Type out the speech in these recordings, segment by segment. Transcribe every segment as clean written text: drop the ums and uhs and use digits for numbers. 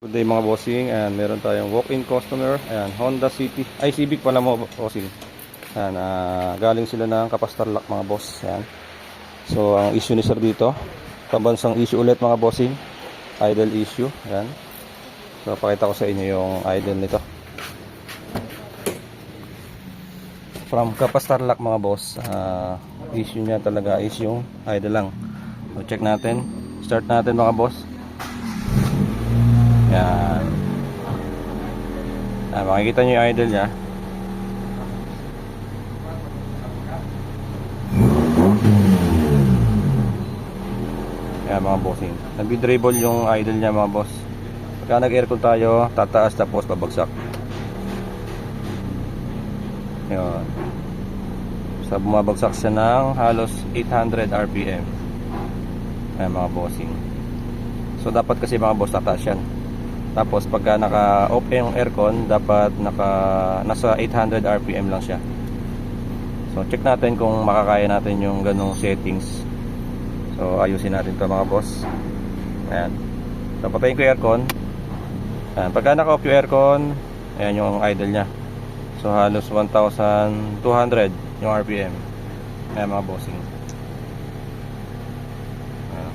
Good day mga bossing, and meron tayong walk-in customer. Ayan, Honda City, ay Civic pala mo bossing. Ayan, galing sila ng Kapastarlak mga boss. Ayan. So ang issue ni sir dito, pambansang issue ulit mga bossing, idle issue. Ayan. So pakita ko sa inyo yung idle nito. From Kapastarlak mga boss, issue niya talaga is yung idle lang. So check natin, start natin mga boss. Yan. Makikita nyo yung idle nya. Yan mga bossing, nag-dribble yung idle nya mga boss. Pagka nag-aircon tayo, tataas tapos babagsak. Yan. So bumabagsak siya ng halos 800 RPM. Yan mga bossing. So dapat kasi mga boss tataas yan. Tapos pagka naka-off yung aircon, dapat nasa 800 RPM lang siya. So check natin kung makakaya natin yung ganong settings. So ayusin natin to mga boss. Ayan. So patayin ko yung aircon. Ayan. Pagka naka-off yung aircon, ayan yung idle nya. So halos 1,200 yung RPM. Ayan mga bossing. Ayan.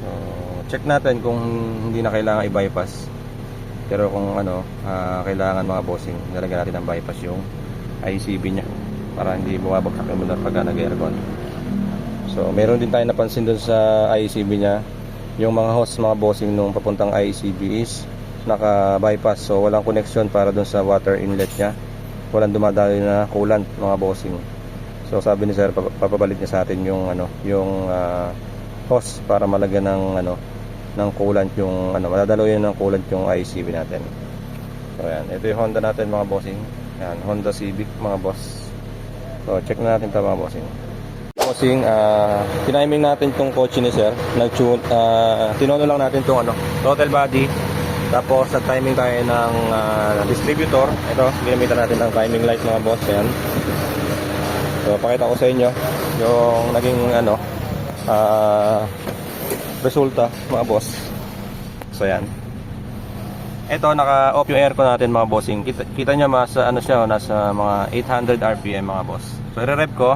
So check natin kung hindi na kailangan i-bypass. Pero kung kailangan mga bossing, nalagyan natin ng bypass yung ICB nya para hindi bumabagsak yung motor pagka nag-aircon. So meron din tayo napansin dun sa ICB nya, yung mga hose mga bossing nung papuntang ICB is naka-bypass. So walang connection para dun sa water inlet nya. Walang dumadaloy na coolant mga bossing. So sabi ni sir, papabalit niya sa atin yung hose para malagyan ng coolant yung madadaloy ng coolant yung ICB natin. So ayan, ito yung Honda natin mga bossing. Ayan, Honda Civic mga boss. So check na natin ito mga bossing. Bossing, tiniming natin tong kotse ni sir. Tinono lang natin tong throttle body. Tapos nag-timing tayo ng distributor. Ito, ginamitan natin ng timing light mga boss. Ayan. So pakita ko sa inyo yung naging resulta mga boss. So yan. Ito naka-off yung aircon natin mga bossing. Kita nyo nasa nasa mga 800 RPM mga boss. So i-rev ko.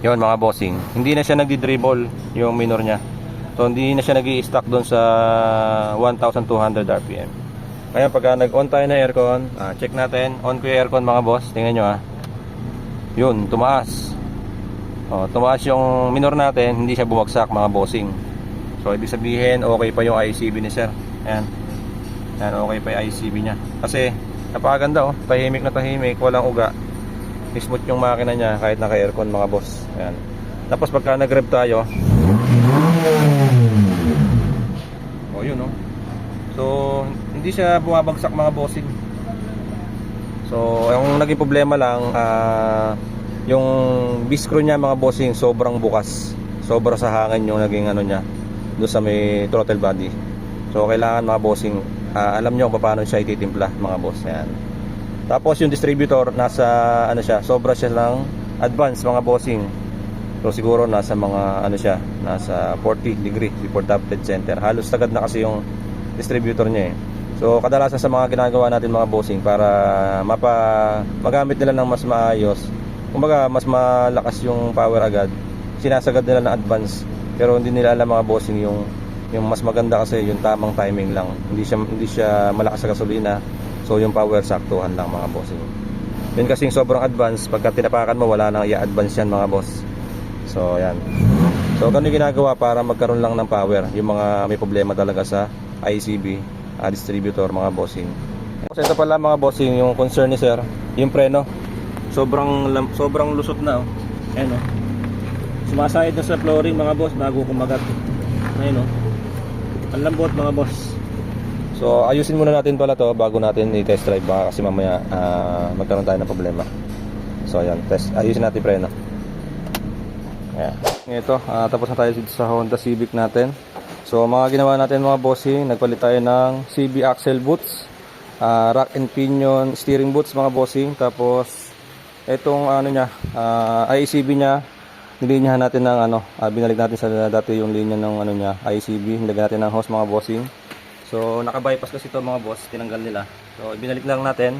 Yun mga bossing. Hindi na siya nagdi-dribble yung minor nya. So hindi na siya nag-i-stuck doon sa 1,200 RPM. Ngayon pagka nag-on tayo na aircon, check natin. On ko yung aircon mga boss. Tingnan nyo Yun, tumaas. Tumaas yung minor natin, hindi siya bumagsak mga bossing. So ibig sabihin okay pa yung ICB ni sir. Ayan. Ayan, okay pa yung ICB nya. Kasi napakaganda tahimik na tahimik, walang uga. Smooth yung makina nya kahit naka-aircon mga boss. Ayan. Tapos pagka nag-rev tayo, yun So hindi siya bumabagsak mga bossing. So yung naging problema lang, yung biskro niya mga bossing sobrang bukas, sobra sa hangin yung naging nya doon sa may throttle body. So kailangan mga bossing, alam nyo kung paano siya ititimpla mga boss. Ayan. Tapos yung distributor nasa siya, sobra siya lang advance mga bossing. So siguro nasa mga nasa 40 degree before top dead center. Halos tagad na kasi yung distributor niya So kadalasan sa mga ginagawa natin mga bossing para magamit nila ng mas maayos, kumbaga mas malakas yung power agad, sinasagad nila ng advance. Pero hindi nila alam mga bossing yung mas maganda kasi yung tamang timing lang. Hindi siya malakas sa gasolina. So yung power saktuhan lang mga bossing. Yun kasing sobrang advance, pagka tinapakan mo wala nang i-advance yan mga boss. So yan. So ganun yung ginagawa para magkaroon lang ng power yung mga may problema talaga sa ICB distributor mga bossing. So ito pala mga bossing yung concern ni sir, yung preno. Sobrang lusot na Ayan Sumasayad na sa flooring mga boss bago kumagat. Ayun Ang lambot mga boss. So ayusin muna natin pala to bago natin i-test drive baka kasi mamaya magkaroon tayo ng problema. So ayan, ayusin natin preno. Ayan. Ito, tapos na tayo sa Honda Civic natin. So mga ginawa natin mga bossing, nagpalit tayo ng CB axle boots, rack and pinion steering boots mga bossing. Tapos itong ICB nya nilinyahan natin ng ano, binalik natin sa dati yung linya ng ano niya, ICB, nilagyan natin ng hose mga bossing. So naka-bypass kasi ito mga boss, tinanggal nila. So ibinalik lang natin.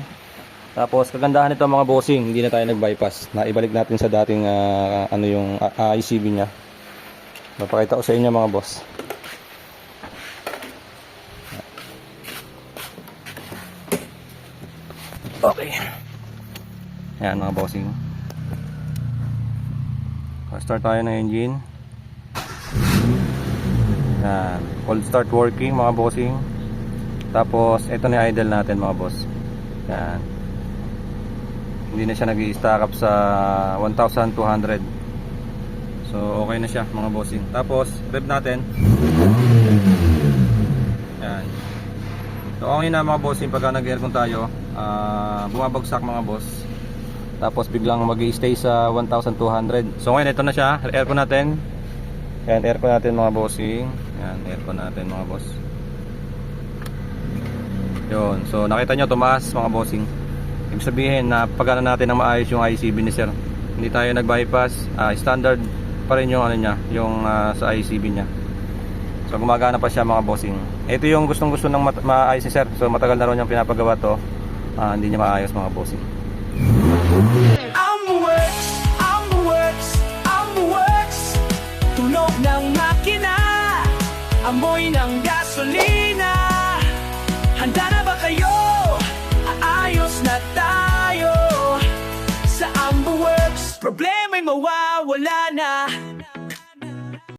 Tapos kagandahan nito mga bossing, hindi na tayo nag-bypass. Naibalik natin sa dating ano yung ICB niya. Mapakita ko sa inyo mga boss. Okay. Ayan mga bossing. Start tayo ng engine. Ayan. Cold start working mga bossing. Tapos ito na yung idle natin mga boss. Ayan. Hindi na siya nag-i-stack up sa 1,200. So okay na siya mga bossing. Tapos rev natin. Ayan. So okay na mga bossing pagka nag-aircon tayo. Bumabagsak mga boss. Tapos biglang mag-i-stay sa 1,200. So ngayon ito na siya, aircon natin. Ayan, aircon natin mga bossing. Ayan, aircon natin mga boss. Yun, so nakita nyo tumaas mga bossing. Ibig sabihin na pagana natin ng maayos yung ICB ni sir. Hindi tayo nag-bypass, standard pa rin yung ano niya, yung sa ICB niya. So gumagana pa siya mga bossing. Ito yung gustong-gusto ng maayos ni sir. So matagal na rin yung pinapagawa to. Hindi niya maayos mga bossing. I'm the works, I'm the works, I'm the works. Tunog ng makina, amoy ng gasolina.